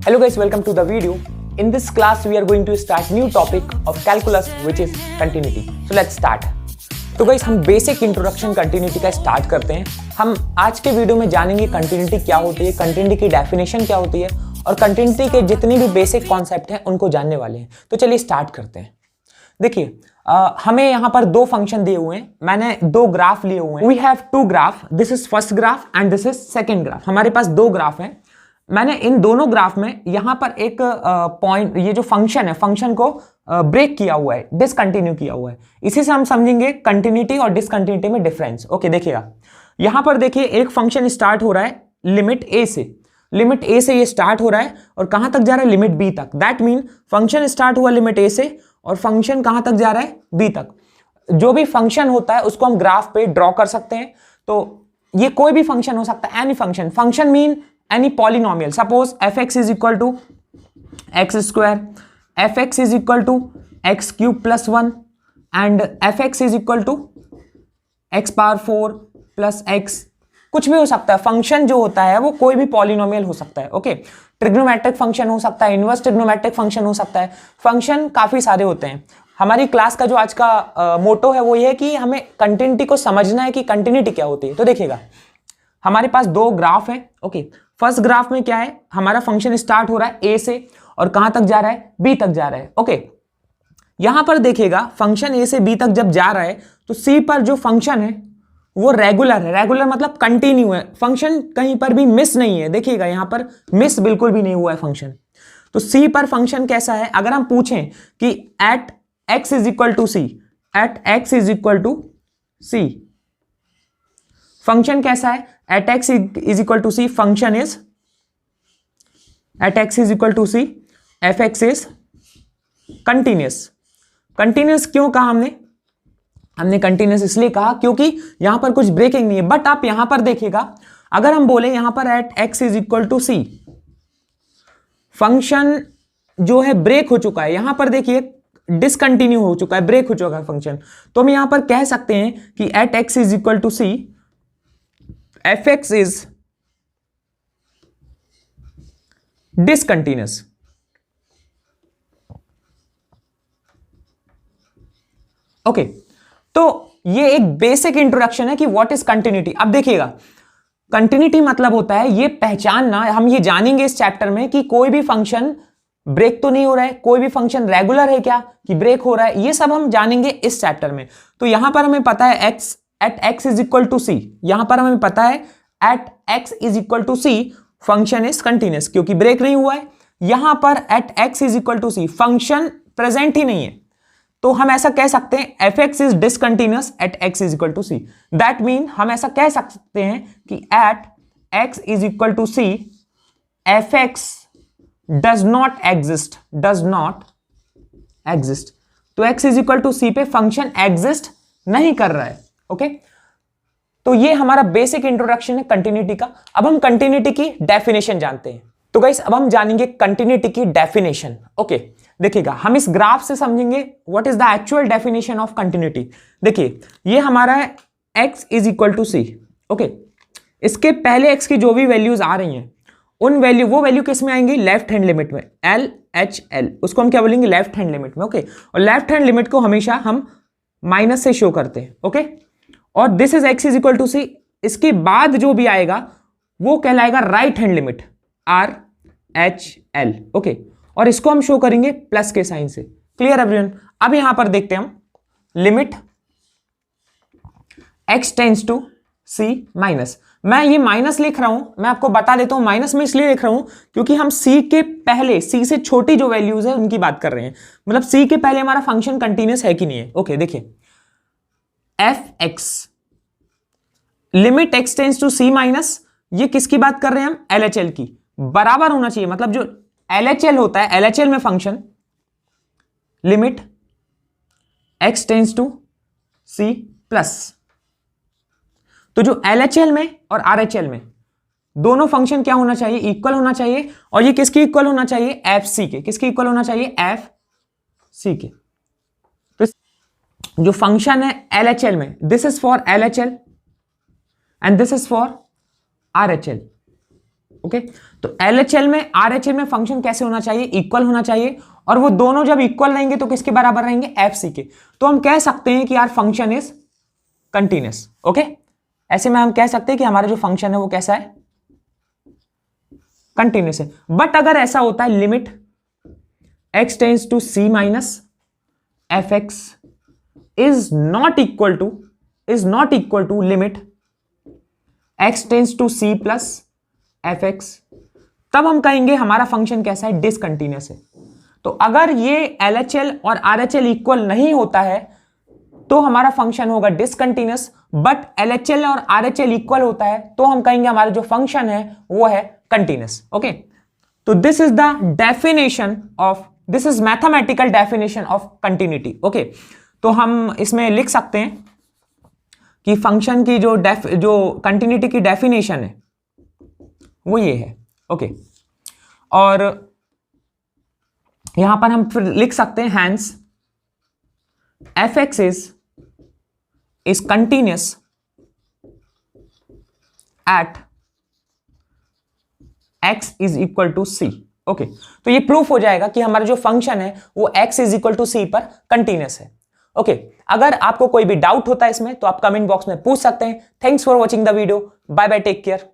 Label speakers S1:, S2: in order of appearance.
S1: Hello guys, welcome to the video. In this class we are going to start new topic of calculus which is continuity. So let's start. तो guys हम basic introduction continuity का start करते हैं। हम आज के video में जानेंगे कंटिन्यूटी क्या होती है, कंटिन्यूटी की डेफिनेशन क्या होती है और कंटिन्यूटी के जितने भी बेसिक कॉन्सेप्ट हैं उनको जानने वाले हैं। तो चलिए स्टार्ट करते हैं। देखिए हमें यहाँ पर दो फंक्शन दिए हुए हैं, मैंने दो ग्राफ लिए हुए हैं। We have two graph, this is first graph and this is second graph. हमारे पास दो ग्राफ हैं। मैंने इन दोनों ग्राफ में यहाँ पर एक पॉइंट, ये जो फंक्शन है, फंक्शन को ब्रेक किया हुआ है, डिसकंटिन्यू किया हुआ है। इसी से हम समझेंगे कंटिन्यूटी और डिसकंटिन्यूटी में डिफरेंस। ओके देखिएगा, यहाँ पर देखिए एक फंक्शन स्टार्ट हो रहा है लिमिट ए से, लिमिट ए से ये स्टार्ट हो रहा है और कहां तक जा रहा है, लिमिट बी तक। दैट मीन फंक्शन स्टार्ट हुआ लिमिट ए से और फंक्शन कहां तक जा रहा है, बी तक। जो भी फंक्शन होता है उसको हम ग्राफ पे ड्रॉ कर सकते हैं। तो ये कोई भी फंक्शन हो सकता है, any function. Function mean any polynomial. Suppose fx is equal to x square, fx is equal to x cube plus 1 and fx is equal to x power 4 plus x। कुछ भी हो सकता है। फंक्शन जो होता है वो कोई भी पॉलिनोमियल हो सकता है। ओके, ट्रिग्नोमेट्रिक फंक्शन हो सकता है, इनवर्स ट्रिग्नोमेट्रिक फंक्शन हो सकता है। फंक्शन काफी सारे होते हैं। हमारी क्लास का जो आज का मोटो है वो ये है कि हमें कंटिन्यूटी को समझना है कि कंटिन्यूटी क्या होती है। तो देखिएगा हमारे पास दो ग्राफ है। ओके, फर्स्ट ग्राफ में क्या है, हमारा फंक्शन स्टार्ट हो रहा है ए से और कहां तक जा रहा है, बी तक जा रहा है। ओके, यहां पर देखिएगा फंक्शन ए से बी तक जब जा रहा है तो सी पर जो फंक्शन है वो रेगुलर है। रेगुलर मतलब कंटिन्यू है, फंक्शन कहीं पर भी मिस नहीं है। देखिएगा यहां पर मिस बिल्कुल भी नहीं हुआ है फंक्शन। तो सी पर फंक्शन कैसा है, अगर हम पूछें कि at x is equal to c, at x is equal to C, function कैसा है, at x is equal to c, function is at x is equal to c, fx is continuous। continuous क्यों कहा हमने continuous इसलिए कहा क्योंकि यहां पर कुछ ब्रेकिंग नहीं है। बट आप यहां पर देखिएगा, अगर हम बोले यहां पर at x is equal to c, function जो है ब्रेक हो चुका है। यहां पर देखिए डिसकंटिन्यू हो चुका है, ब्रेक हो चुका है फंक्शन। तो हम यहां पर कह सकते हैं कि at x is equal to c, fx is discontinuous। Okay, तो ये एक बेसिक इंट्रोडक्शन है कि व्हाट इज कंटिन्यूटी। अब देखिएगा कंटिन्यूटी मतलब होता है ये पहचानना, हम ये जानेंगे इस चैप्टर में कि कोई भी फंक्शन ब्रेक तो नहीं हो रहा है, कोई भी फंक्शन रेगुलर है क्या कि ब्रेक हो रहा है, ये सब हम जानेंगे इस चैप्टर में। तो यहां पर हमें पता है x at x is equal to C, यहां पर हमें पता है at x is equal to C function is continuous क्योंकि ब्रेक नहीं हुआ है। यहां पर at x is equal to C function present ही नहीं है, तो हम ऐसा कह सकते हैं fx is discontinuous at x is equal to C. That mean हम ऐसा कह सकते हैं कि at x is equal to C fx does not exist, does not exist. तो x is equal to c पे फंक्शन एग्जिस्ट नहीं कर रहा है। ओके, तो ये हमारा बेसिक इंट्रोडक्शन है कंटिन्यूटी का। अब हम कंटिन्यूटी की डेफिनेशन जानते हैं। तो गाइस अब हम जानेंगे कंटिन्यूटी की डेफिनेशन। ओके देखिएगा, हम इस ग्राफ से समझेंगे what is the actual definition of continuity. देखिए ये हमारा है x is equal to c. Okay, इसके पहले x की जो भी वैल्यूज आ रही हैं उन वैल्यू, वो वैल्यू किस में आएंगी, लेफ्ट हैंड लिमिट में, एल एच एल, उसको हम क्या बोलेंगे, लेफ्ट हैंड लिमिट में। ओके, और लेफ्ट हैंड लिमिट को हमेशा हम माइनस से शो करते हैं। ओके, और this is x is equal to C, इसके बाद जो भी आएगा वो कहलाएगा right hand limit, R H L. Okay, और इसको हम शो करेंगे प्लस के साइन से। Clear everyone. अब यहां पर देखते हैं हम limit x tends to c minus. मैं ये माइनस लिख रहा हूं, मैं आपको बता देता हूं माइनस में इसलिए लिख रहा हूं क्योंकि हम c के पहले, c से छोटी जो वैल्यूज है उनकी बात कर रहे हैं। मतलब c के पहले हमारा फंक्शन कंटिन्यूअस है कि नहीं है। ओके देखिए fx limit x tends to c minus, ये किसकी बात कर रहे हैं हम, LHL की, बराबर होना चाहिए। मतलब जो LHL होता है, LHL में function limit x tends to c plus, तो जो LHL में और RHL में दोनों फंक्शन क्या होना चाहिए, इक्वल होना चाहिए। और ये किसकी इक्वल होना चाहिए, FC के। किसकी इक्वल होना चाहिए, FC के। जो फंक्शन है LHL में, this is for LHL and this is for RHL। Okay, तो LHL में RHL में फंक्शन कैसे होना चाहिए, इक्वल होना चाहिए, और वो दोनों जब इक्वल रहेंगे तो किसके बराबर रहेंगे, FC के। तो हम कह सकते हैं कि यार फंक्शन इज कंटिन्यूअस। ओके, ऐसे में हम कह सकते हैं कि हमारा जो फंक्शन है वो कैसा है, कंटिन्यूअस है। बट अगर ऐसा होता है limit x tends to c minus fx is not equal to limit x tends to c plus fx, तब हम कहेंगे हमारा फंक्शन कैसा है, डिसकंटिन्यूअस है। तो अगर ये LHL और RHL इक्वल नहीं होता है तो हमारा फंक्शन होगा डिसकंटिन्यूअस, बट LHL और RHL इक्वल होता है तो हम कहेंगे हमारा जो फंक्शन है वो है कंटिन्यूअस। ओके, तो this is the definition of, this is mathematical definition of continuity. Okay, तो हम इसमें लिख सकते हैं कि फंक्शन की जो कंटिन्यूटी की डेफिनेशन है वो ये है। ओके, और यहां पर हम फिर लिख सकते हैं hence fx is continuous at x is equal to c। Okay, तो ये प्रूफ हो जाएगा कि हमारा जो फंक्शन है वो x is equal to c पर कंटिन्यूअस है। ओके, अगर आपको कोई भी डाउट होता है इसमें तो आप कमेंट बॉक्स में पूछ सकते हैं। Thanks for watching the video, bye bye, take care.